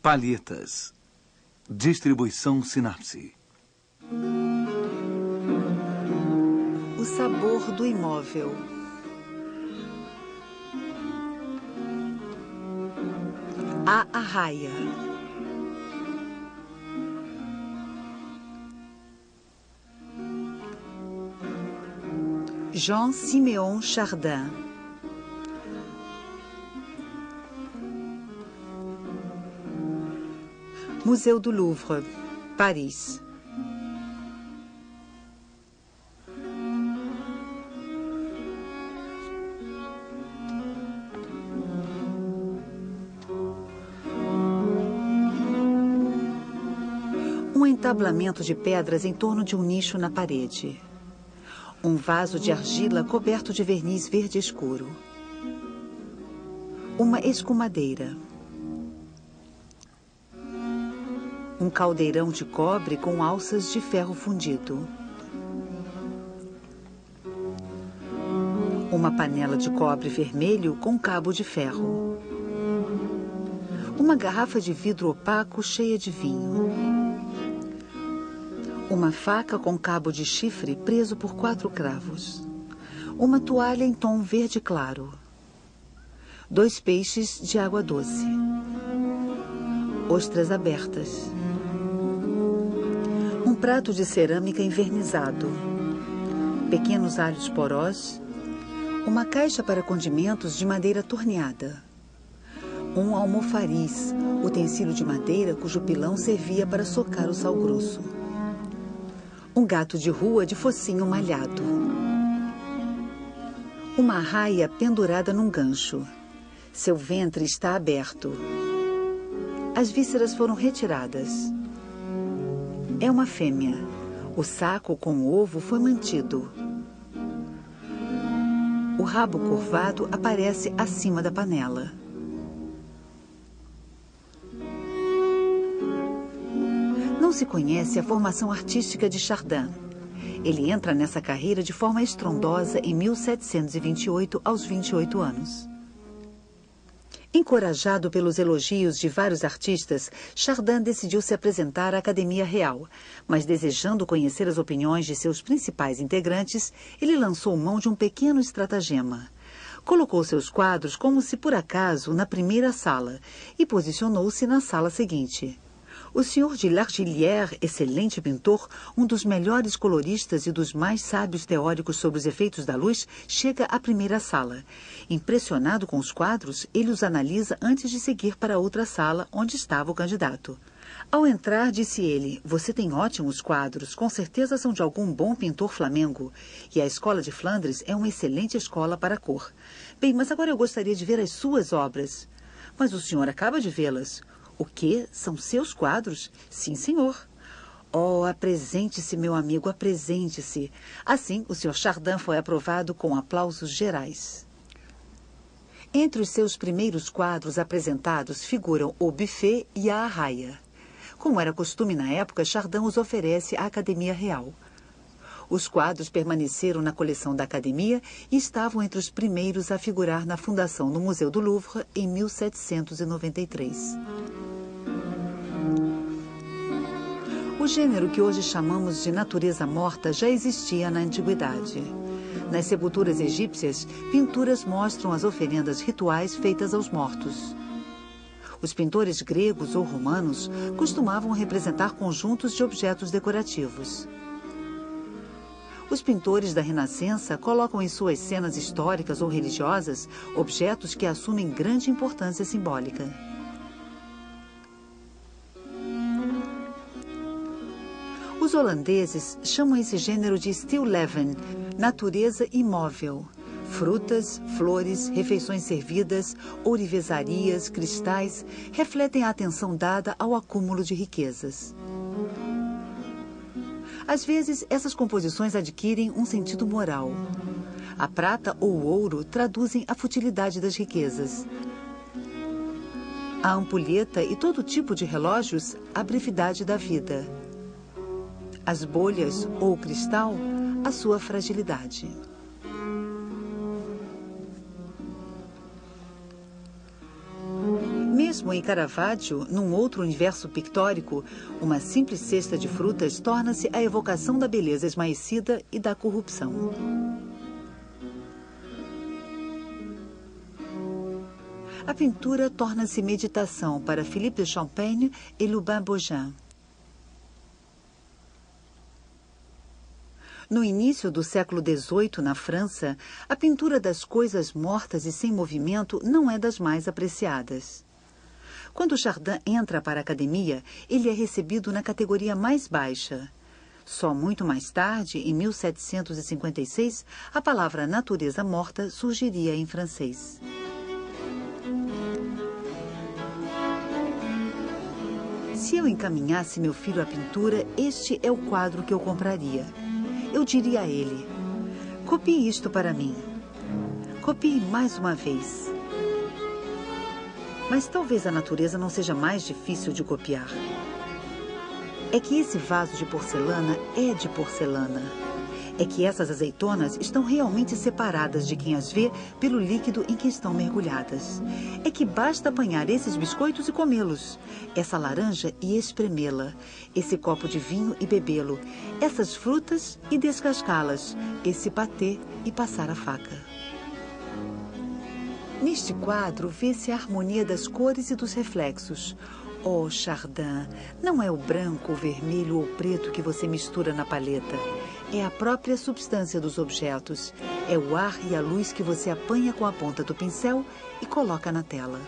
Palhetas. Distribuição Sinapse. O sabor do imóvel. A Arraia. Jean-Siméon Chardin. Museu do Louvre, Paris. Um entablamento de pedras em torno de um nicho na parede. Um vaso de argila coberto de verniz verde escuro. Uma escumadeira. Um caldeirão de cobre com alças de ferro fundido. Uma panela de cobre vermelho com cabo de ferro. Uma garrafa de vidro opaco cheia de vinho. Uma faca com cabo de chifre preso por 4 cravos. Uma toalha em tom verde claro. 2 peixes de água doce. Ostras abertas. Um prato de cerâmica envernizado. Pequenos alhos porós. Uma caixa para condimentos de madeira torneada. Um almofariz, utensílio de madeira cujo pilão servia para socar o sal grosso. Um gato de rua de focinho malhado. Uma arraia pendurada num gancho. Seu ventre está aberto. As vísceras foram retiradas. É uma fêmea. O saco com o ovo foi mantido. O rabo curvado aparece acima da panela. Não se conhece a formação artística de Chardin. Ele entra nessa carreira de forma estrondosa em 1728, aos 28 anos. Encorajado pelos elogios de vários artistas, Chardin decidiu se apresentar à Academia Real, mas desejando conhecer as opiniões de seus principais integrantes, ele lançou mão de um pequeno estratagema. Colocou seus quadros como se por acaso na primeira sala e posicionou-se na sala seguinte. O Sr. de L'Argillière, excelente pintor, um dos melhores coloristas e dos mais sábios teóricos sobre os efeitos da luz, chega à primeira sala. Impressionado com os quadros, ele os analisa antes de seguir para outra sala, onde estava o candidato. Ao entrar, disse ele: "Você tem ótimos quadros, com certeza são de algum bom pintor flamengo. E a escola de Flandres é uma excelente escola para a cor. Bem, mas agora eu gostaria de ver as suas obras." "Mas o senhor acaba de vê-las." "O quê? São seus quadros?" "Sim, senhor." "Oh, apresente-se, meu amigo, apresente-se." Assim, o Sr. Chardin foi aprovado com aplausos gerais. Entre os seus primeiros quadros apresentados figuram o Buffet e a Arraia. Como era costume na época, Chardin os oferece à Academia Real. Os quadros permaneceram na coleção da Academia e estavam entre os primeiros a figurar na fundação no Museu do Louvre em 1793. O gênero que hoje chamamos de natureza morta já existia na antiguidade. Nas sepulturas egípcias, pinturas mostram as oferendas rituais feitas aos mortos. Os pintores gregos ou romanos costumavam representar conjuntos de objetos decorativos. Os pintores da Renascença colocam em suas cenas históricas ou religiosas objetos que assumem grande importância simbólica. Os holandeses chamam esse gênero de stilleven, natureza imóvel. Frutas, flores, refeições servidas, ourivezarias, cristais refletem a atenção dada ao acúmulo de riquezas. Às vezes, essas composições adquirem um sentido moral. A prata ou o ouro traduzem a futilidade das riquezas. A ampulheta e todo tipo de relógios, a brevidade da vida. As bolhas ou o cristal, a sua fragilidade. mesmo em Caravaggio, num outro universo pictórico, uma simples cesta de frutas torna-se a evocação da beleza esmaecida e da corrupção. A pintura torna-se meditação para Philippe de Champaigne e Lubin Bogin. No início do século XVIII, na França, a pintura das coisas mortas e sem movimento não é das mais apreciadas. Quando Chardin entra para a academia, ele é recebido na categoria mais baixa. Só muito mais tarde, em 1756, a palavra natureza morta surgiria em francês. Se eu encaminhasse meu filho à pintura, este é o quadro que eu compraria. Eu diria a ele: copie isto para mim. Copie mais uma vez. Mas talvez a natureza não seja mais difícil de copiar. É que esse vaso de porcelana é de porcelana. É que essas azeitonas estão realmente separadas de quem as vê pelo líquido em que estão mergulhadas. É que basta apanhar esses biscoitos e comê-los, essa laranja e espremê-la, esse copo de vinho e bebê-lo, essas frutas e descascá-las, esse patê e passar a faca. Neste quadro vê-se a harmonia das cores e dos reflexos. Oh, Chardin, não é o branco, o vermelho ou o preto que você mistura na paleta. É a própria substância dos objetos. É o ar e a luz que você apanha com a ponta do pincel e coloca na tela.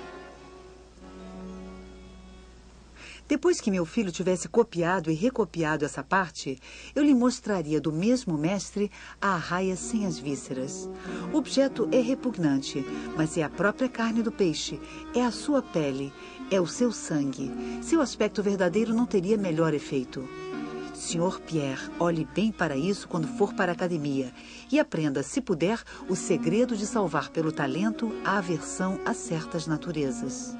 Depois que meu filho tivesse copiado e recopiado essa parte, eu lhe mostraria do mesmo mestre a arraia sem as vísceras. O objeto é repugnante, mas é a própria carne do peixe, é a sua pele, é o seu sangue. Seu aspecto verdadeiro não teria melhor efeito. Sr. Pierre, olhe bem para isso quando for para a academia e aprenda, se puder, o segredo de salvar pelo talento a aversão a certas naturezas.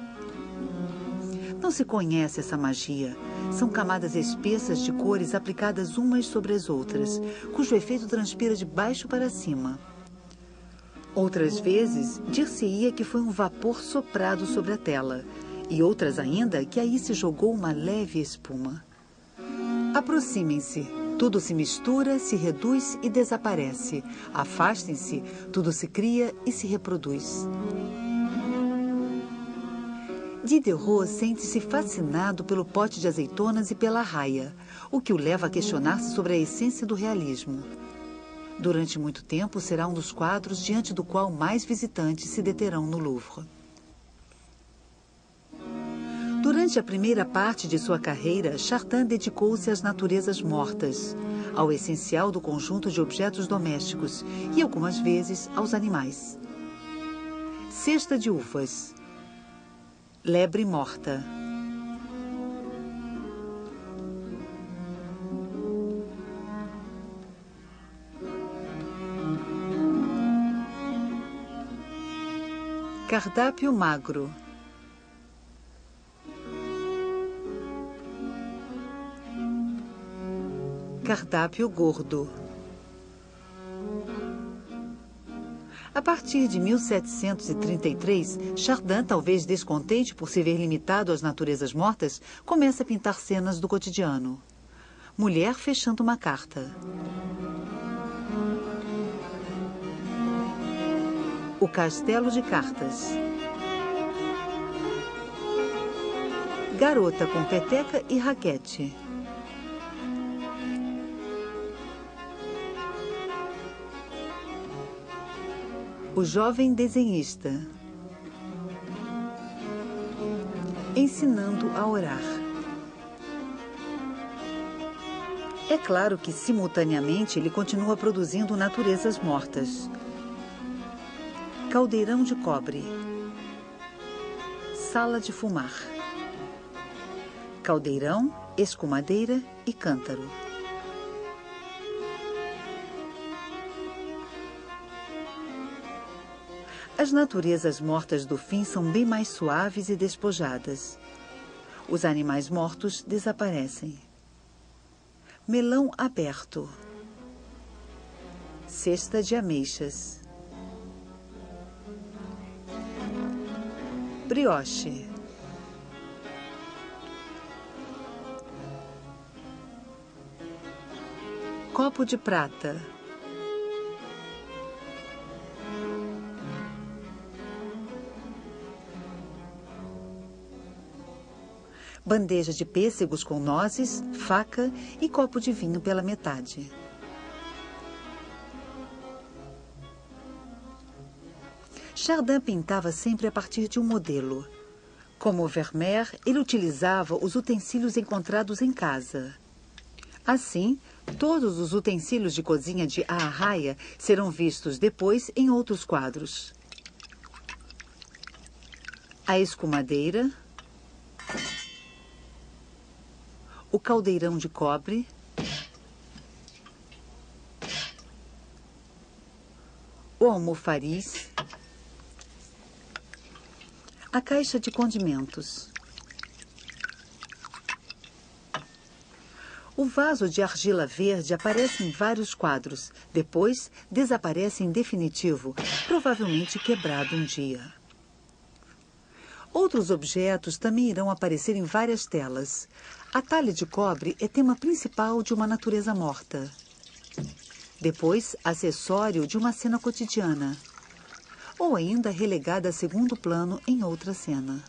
Não se conhece essa magia. São camadas espessas de cores aplicadas umas sobre as outras, cujo efeito transpira de baixo para cima. Outras vezes, dir-se-ia que foi um vapor soprado sobre a tela, e outras ainda que aí se jogou uma leve espuma. Aproximem-se. Tudo se mistura, se reduz e desaparece. Afastem-se. Tudo se cria e se reproduz. Diderot sente-se fascinado pelo pote de azeitonas e pela arraia, o que o leva a questionar-se sobre a essência do realismo. Durante muito tempo será um dos quadros diante do qual mais visitantes se deterão no Louvre. Durante a primeira parte de sua carreira, Chardin dedicou-se às naturezas mortas, ao essencial do conjunto de objetos domésticos e, algumas vezes, aos animais. Cesta de uvas. Lebre morta. Cardápio magro. Cardápio gordo. A partir de 1733, Chardin, talvez descontente por se ver limitado às naturezas mortas, começa a pintar cenas do cotidiano. Mulher fechando uma carta. O castelo de cartas. Garota com peteca e raquete. O jovem desenhista. Ensinando a orar. É claro que, simultaneamente, ele continua produzindo naturezas mortas. Caldeirão de cobre. Sala de fumar. Caldeirão, escumadeira e cântaro. As naturezas mortas do fim são bem mais suaves e despojadas. Os animais mortos desaparecem. Melão aberto. Cesta de ameixas. Brioche. Copo de prata. Bandeja de pêssegos com nozes, faca e copo de vinho pela metade. Chardin pintava sempre a partir de um modelo. Como Vermeer, ele utilizava os utensílios encontrados em casa. Assim, todos os utensílios de cozinha de A Arraia serão vistos depois em outros quadros. A escumadeira, o caldeirão de cobre, o almofariz, a caixa de condimentos, o vaso de argila verde aparece em vários quadros, depois desaparece em definitivo, provavelmente quebrado um dia. Outros objetos também irão aparecer em várias telas. A talha de cobre é tema principal de uma natureza morta. Depois, acessório de uma cena cotidiana. Ou ainda relegada a segundo plano em outra cena.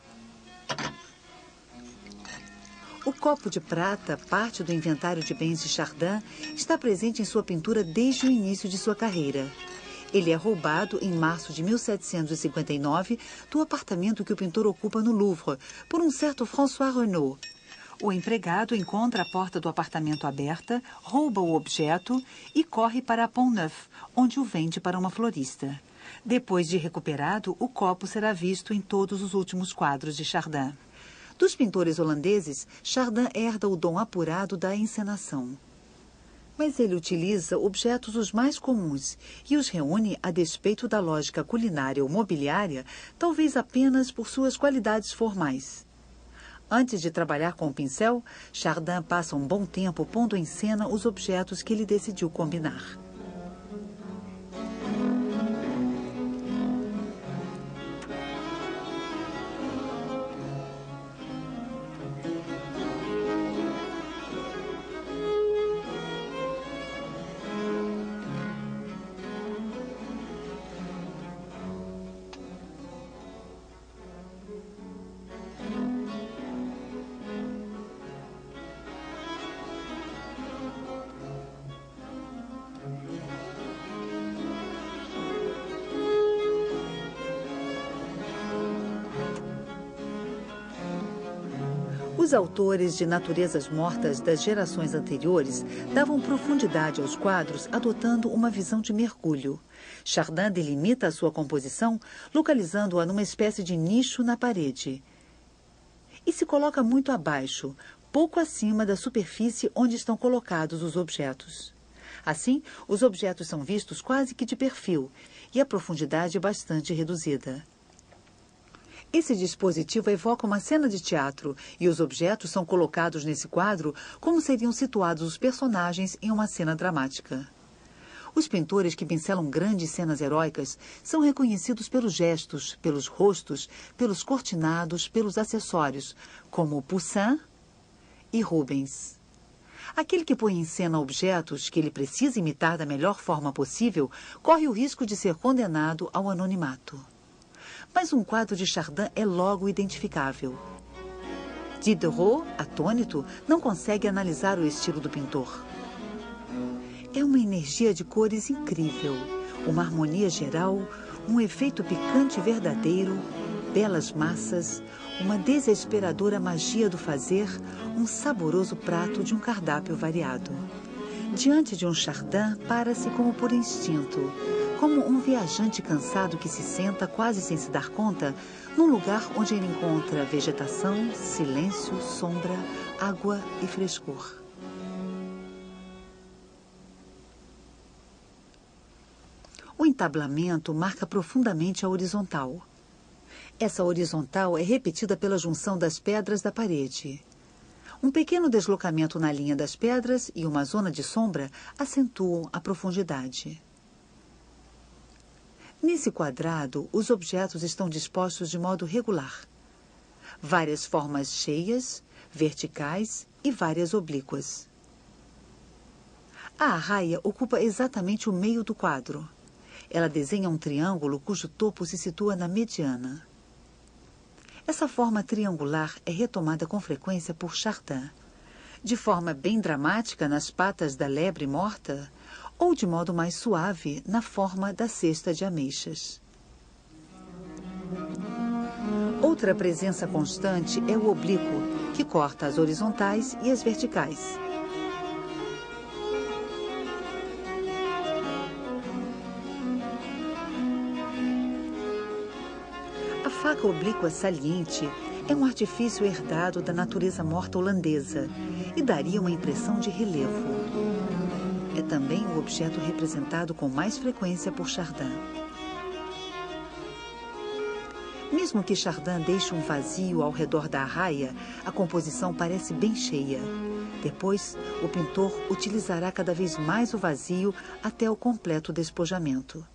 O copo de prata, parte do inventário de bens de Chardin, está presente em sua pintura desde o início de sua carreira. Ele é roubado em março de 1759 do apartamento que o pintor ocupa no Louvre, por um certo François Renaud. O empregado encontra a porta do apartamento aberta, rouba o objeto e corre para Pont-Neuf, onde o vende para uma florista. Depois de recuperado, o copo será visto em todos os últimos quadros de Chardin. Dos pintores holandeses, Chardin herda o dom apurado da encenação. Mas ele utiliza objetos os mais comuns e os reúne a despeito da lógica culinária ou mobiliária, talvez apenas por suas qualidades formais. Antes de trabalhar com o pincel, Chardin passa um bom tempo pondo em cena os objetos que ele decidiu combinar. Os autores de naturezas mortas das gerações anteriores davam profundidade aos quadros adotando uma visão de mergulho. Chardin delimita a sua composição, localizando-a numa espécie de nicho na parede. E se coloca muito abaixo, pouco acima da superfície onde estão colocados os objetos. Assim, os objetos são vistos quase que de perfil e a profundidade é bastante reduzida. Esse dispositivo evoca uma cena de teatro e os objetos são colocados nesse quadro como seriam situados os personagens em uma cena dramática. Os pintores que pincelam grandes cenas heróicas são reconhecidos pelos gestos, pelos rostos, pelos cortinados, pelos acessórios, como Poussin e Rubens. Aquele que põe em cena objetos que ele precisa imitar da melhor forma possível corre o risco de ser condenado ao anonimato. Mas um quadro de Chardin é logo identificável. Diderot, atônito, não consegue analisar o estilo do pintor. É uma energia de cores incrível, uma harmonia geral, um efeito picante verdadeiro, belas massas, uma desesperadora magia do fazer, um saboroso prato de um cardápio variado. Diante de um Chardin, para-se como por instinto, como um viajante cansado que se senta, quase sem se dar conta, num lugar onde ele encontra vegetação, silêncio, sombra, água e frescor. O entablamento marca profundamente a horizontal. Essa horizontal é repetida pela junção das pedras da parede. Um pequeno deslocamento na linha das pedras e uma zona de sombra acentuam a profundidade. Nesse quadrado, os objetos estão dispostos de modo regular. Várias formas cheias, verticais e várias oblíquas. A arraia ocupa exatamente o meio do quadro. Ela desenha um triângulo cujo topo se situa na mediana. Essa forma triangular é retomada com frequência por Chardin, de forma bem dramática nas patas da lebre morta, ou de modo mais suave na forma da cesta de ameixas. Outra presença constante é o oblíquo, que corta as horizontais e as verticais. A faca oblíqua saliente é um artifício herdado da natureza morta holandesa e daria uma impressão de relevo. É também o objeto representado com mais frequência por Chardin. Mesmo que Chardin deixe um vazio ao redor da arraia, a composição parece bem cheia. Depois, o pintor utilizará cada vez mais o vazio até o completo despojamento.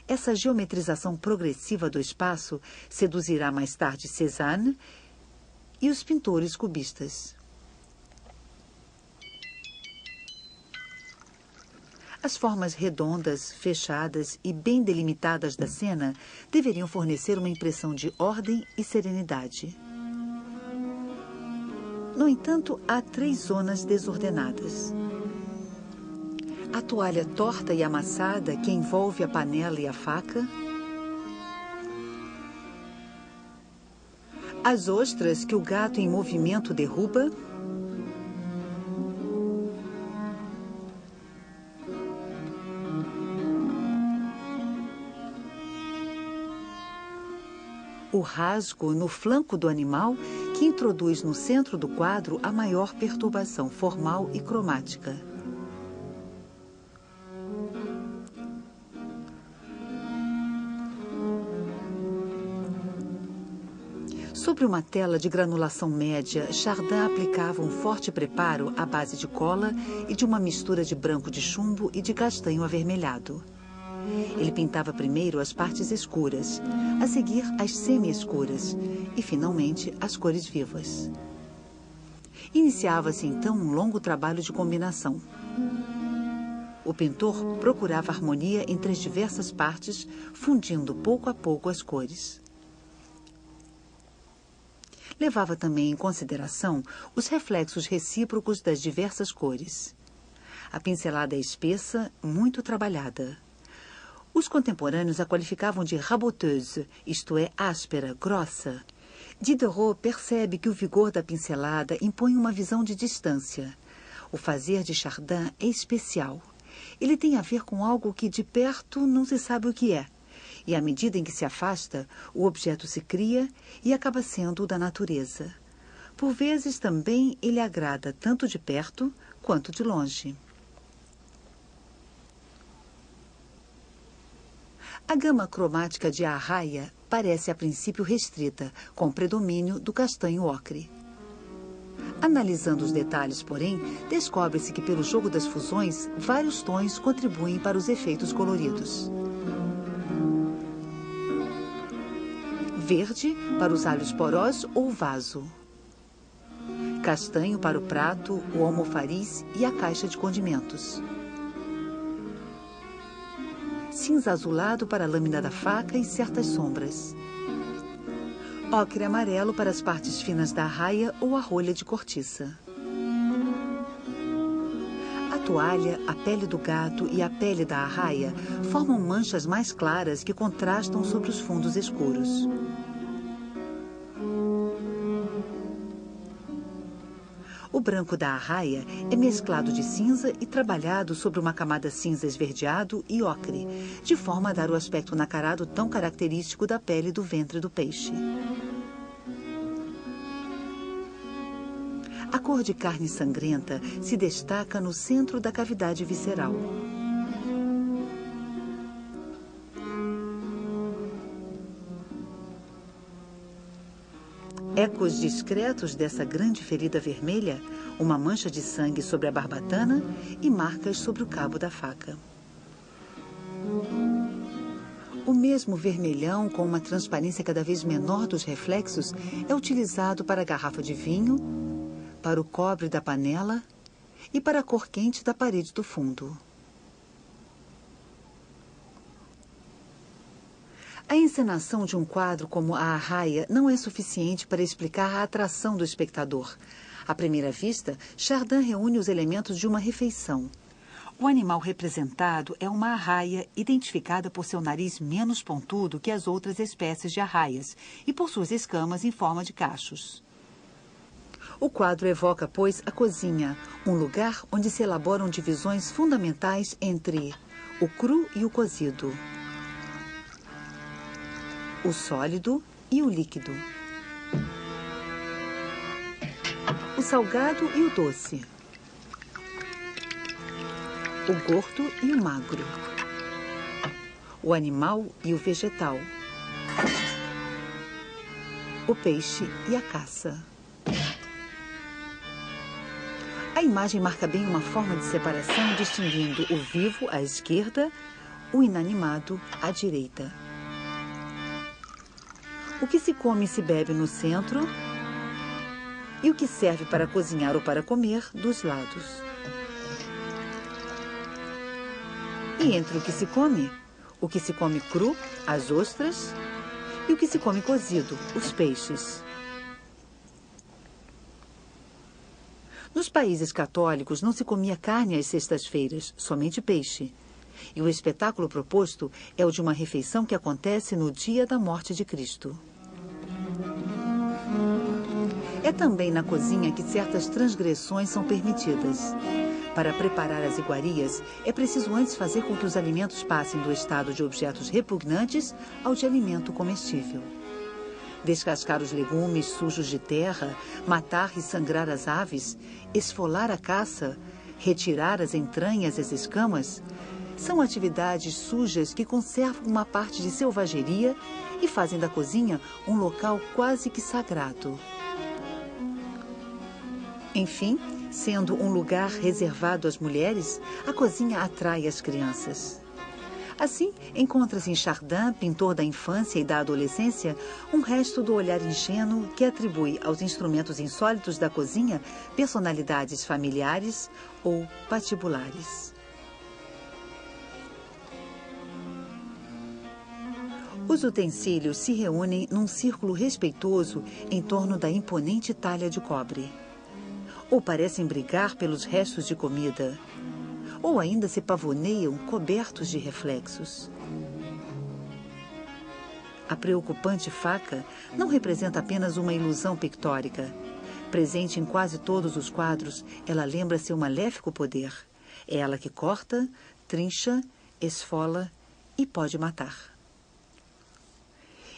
Essa geometrização progressiva do espaço seduzirá mais tarde Cézanne e os pintores cubistas. As formas redondas, fechadas e bem delimitadas da cena deveriam fornecer uma impressão de ordem e serenidade. No entanto, há 3 zonas desordenadas. A toalha torta e amassada que envolve a panela e a faca. As ostras que o gato em movimento derruba. O rasgo no flanco do animal que introduz no centro do quadro a maior perturbação formal e cromática. Sobre uma tela de granulação média, Chardin aplicava um forte preparo à base de cola e de uma mistura de branco de chumbo e de castanho avermelhado. Ele pintava primeiro as partes escuras, a seguir as semi-escuras e, finalmente, as cores vivas. Iniciava-se, então, um longo trabalho de combinação. O pintor procurava harmonia entre as diversas partes, fundindo pouco a pouco as cores. Levava também em consideração os reflexos recíprocos das diversas cores. A pincelada é espessa, muito trabalhada. Os contemporâneos a qualificavam de raboteuse, isto é, áspera, grossa. Diderot percebe que o vigor da pincelada impõe uma visão de distância. O fazer de Chardin é especial. Ele tem a ver com algo que de perto não se sabe o que é. E à medida em que se afasta, o objeto se cria e acaba sendo o da natureza. Por vezes também ele agrada tanto de perto quanto de longe. A gama cromática de arraia parece a princípio restrita, com predomínio do castanho ocre. Analisando os detalhes, porém, descobre-se que pelo jogo das fusões, vários tons contribuem para os efeitos coloridos. Verde para os alhos porós ou vaso. Castanho para o prato, o almofariz e a caixa de condimentos. Cinza azulado para a lâmina da faca e certas sombras. Ocre amarelo para as partes finas da arraia ou a rolha de cortiça. A toalha, a pele do gato e a pele da arraia formam manchas mais claras que contrastam sobre os fundos escuros. O branco da arraia é mesclado de cinza e trabalhado sobre uma camada cinza esverdeado e ocre, de forma a dar o aspecto nacarado tão característico da pele do ventre do peixe. A cor de carne sangrenta se destaca no centro da cavidade visceral. Ecos discretos dessa grande ferida vermelha, uma mancha de sangue sobre a barbatana e marcas sobre o cabo da faca. O mesmo vermelhão, com uma transparência cada vez menor dos reflexos, é utilizado para a garrafa de vinho, para o cobre da panela e para a cor quente da parede do fundo. A encenação de um quadro como a Arraia não é suficiente para explicar a atração do espectador. À primeira vista, Chardin reúne os elementos de uma refeição. O animal representado é uma arraia, identificada por seu nariz menos pontudo que as outras espécies de arraias e por suas escamas em forma de cachos. O quadro evoca, pois, a cozinha, um lugar onde se elaboram divisões fundamentais entre o cru e o cozido, o sólido e o líquido, o salgado e o doce, o gordo e o magro, o animal e o vegetal, o peixe e a caça. A imagem marca bem uma forma de separação, distinguindo o vivo à esquerda, o inanimado à direita. O que se come e se bebe no centro e o que serve para cozinhar ou para comer dos lados. E entre o que se come cru, as ostras, e o que se come cozido, os peixes. Nos países católicos não se comia carne às sextas-feiras, somente peixe. E o espetáculo proposto é o de uma refeição que acontece no dia da morte de Cristo. É também na cozinha que certas transgressões são permitidas. Para preparar as iguarias, é preciso antes fazer com que os alimentos passem do estado de objetos repugnantes ao de alimento comestível. Descascar os legumes sujos de terra, matar e sangrar as aves, esfolar a caça, retirar as entranhas e as escamas, são atividades sujas que conservam uma parte de selvageria e fazem da cozinha um local quase que sagrado. Enfim, sendo um lugar reservado às mulheres, a cozinha atrai as crianças. Assim, encontra-se em Chardin, pintor da infância e da adolescência, um resto do olhar ingênuo que atribui aos instrumentos insólitos da cozinha personalidades familiares ou patibulares. Os utensílios se reúnem num círculo respeitoso em torno da imponente talha de cobre. Ou parecem brigar pelos restos de comida, ou ainda se pavoneiam cobertos de reflexos. A preocupante faca não representa apenas uma ilusão pictórica. Presente em quase todos os quadros, ela lembra seu maléfico poder. É ela que corta, trincha, esfola e pode matar.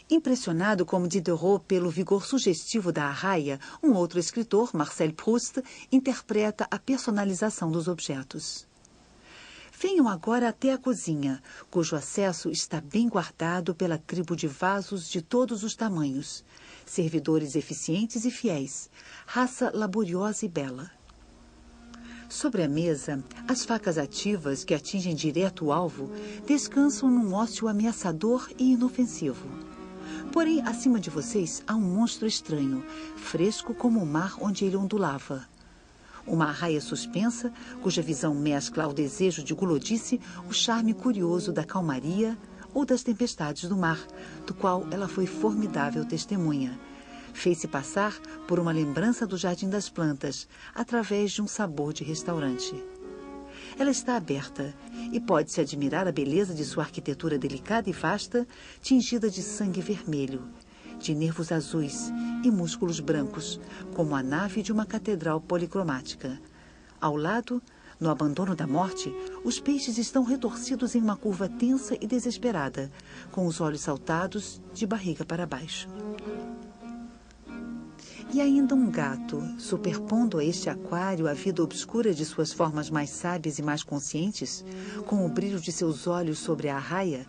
Impressionado como Diderot pelo vigor sugestivo da arraia, um outro escritor, Marcel Proust, interpreta a personalização dos objetos. Venham agora até a cozinha, cujo acesso está bem guardado pela tribo de vasos de todos os tamanhos, servidores eficientes e fiéis, raça laboriosa e bela. Sobre a mesa, as facas ativas, que atingem direto o alvo, descansam num ócio ameaçador e inofensivo. Porém, acima de vocês há um monstro estranho, fresco como o mar onde ele ondulava. Uma arraia suspensa, cuja visão mescla ao desejo de gulodice o charme curioso da calmaria ou das tempestades do mar, do qual ela foi formidável testemunha. Fez-se passar por uma lembrança do Jardim das Plantas, através de um sabor de restaurante. Ela está aberta e pode-se admirar a beleza de sua arquitetura delicada e vasta, tingida de sangue vermelho, de nervos azuis e músculos brancos, como a nave de uma catedral policromática. Ao lado, no abandono da morte, os peixes estão retorcidos em uma curva tensa e desesperada, com os olhos saltados de barriga para baixo. E ainda um gato, superpondo a este aquário a vida obscura de suas formas mais sábias e mais conscientes, com o brilho de seus olhos sobre a arraia,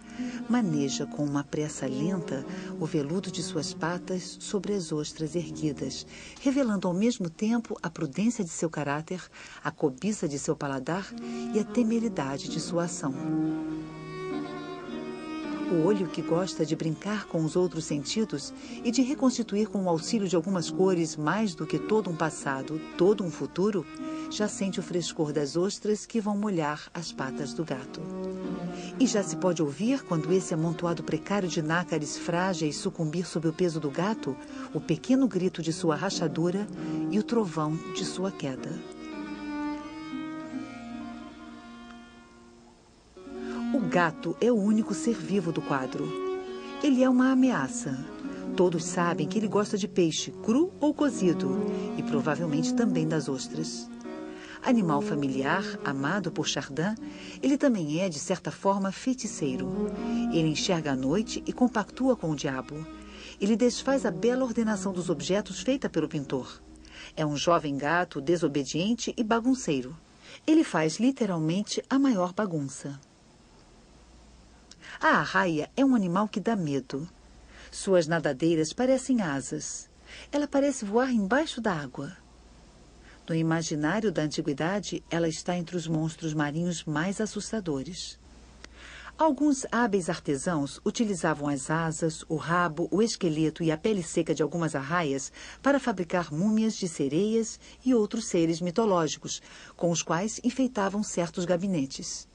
maneja com uma pressa lenta o veludo de suas patas sobre as ostras erguidas, revelando ao mesmo tempo a prudência de seu caráter, a cobiça de seu paladar e a temeridade de sua ação. O olho, que gosta de brincar com os outros sentidos e de reconstituir com o auxílio de algumas cores mais do que todo um passado, todo um futuro, já sente o frescor das ostras que vão molhar as patas do gato. E já se pode ouvir, quando esse amontoado precário de nácares frágeis sucumbir sob o peso do gato, o pequeno grito de sua rachadura e o trovão de sua queda. O gato é o único ser vivo do quadro. Ele é uma ameaça. Todos sabem que ele gosta de peixe, cru ou cozido, e provavelmente também das ostras. Animal familiar, amado por Chardin, ele também é, de certa forma, feiticeiro. Ele enxerga à noite e compactua com o diabo. Ele desfaz a bela ordenação dos objetos feita pelo pintor. É um jovem gato desobediente e bagunceiro. Ele faz literalmente a maior bagunça. A arraia é um animal que dá medo. Suas nadadeiras parecem asas. Ela parece voar embaixo da água. No imaginário da antiguidade, ela está entre os monstros marinhos mais assustadores. Alguns hábeis artesãos utilizavam as asas, o rabo, o esqueleto e a pele seca de algumas arraias para fabricar múmias de sereias e outros seres mitológicos, com os quais enfeitavam certos gabinetes.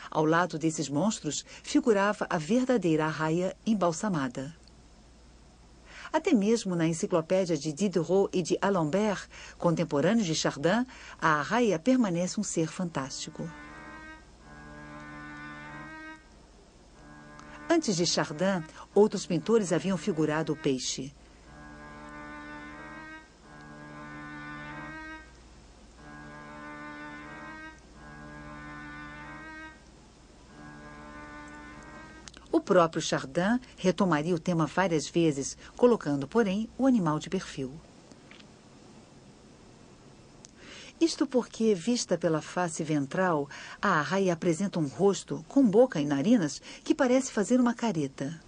Ao lado desses monstros figurava a verdadeira arraia embalsamada. Até mesmo na enciclopédia de Diderot e de Alembert, contemporâneos de Chardin, a arraia permanece um ser fantástico. Antes de Chardin, outros pintores haviam figurado o peixe. O próprio Chardin retomaria o tema várias vezes, colocando, porém, o animal de perfil. Isto porque, vista pela face ventral, a arraia apresenta um rosto com boca e narinas que parece fazer uma careta.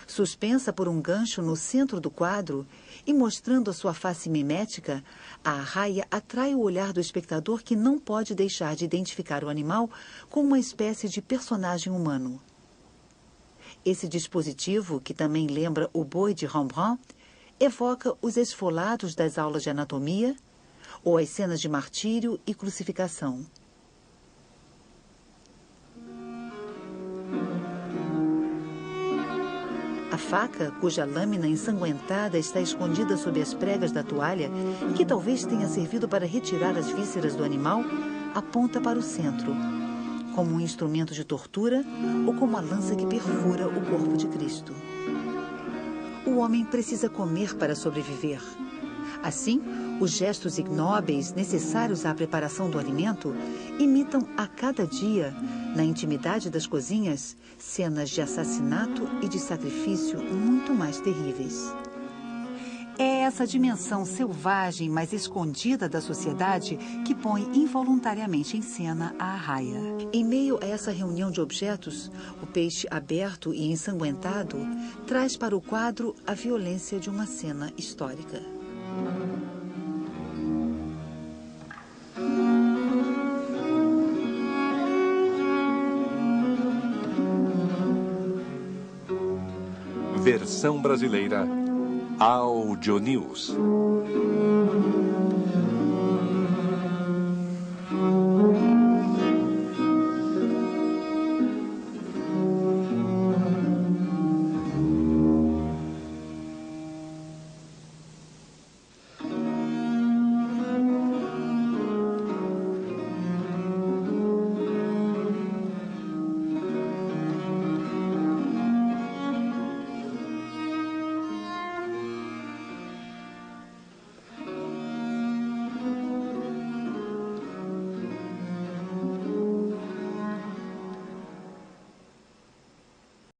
Suspensa por um gancho no centro do quadro e mostrando a sua face mimética, a arraia atrai o olhar do espectador, que não pode deixar de identificar o animal com uma espécie de personagem humano. Esse dispositivo, que também lembra o boi de Rembrandt, evoca os esfolados das aulas de anatomia ou as cenas de martírio e crucificação. A faca, cuja lâmina ensanguentada está escondida sob as pregas da toalha, e que talvez tenha servido para retirar as vísceras do animal, aponta para o centro, como um instrumento de tortura ou como a lança que perfura o corpo de Cristo. O homem precisa comer para sobreviver. Assim, os gestos ignóbeis necessários à preparação do alimento imitam a cada dia, na intimidade das cozinhas, cenas de assassinato e de sacrifício muito mais terríveis. É essa dimensão selvagem, mas escondida da sociedade, que põe involuntariamente em cena a arraia. Em meio a essa reunião de objetos, o peixe aberto e ensanguentado traz para o quadro a violência de uma cena histórica. Versão brasileira Audio News.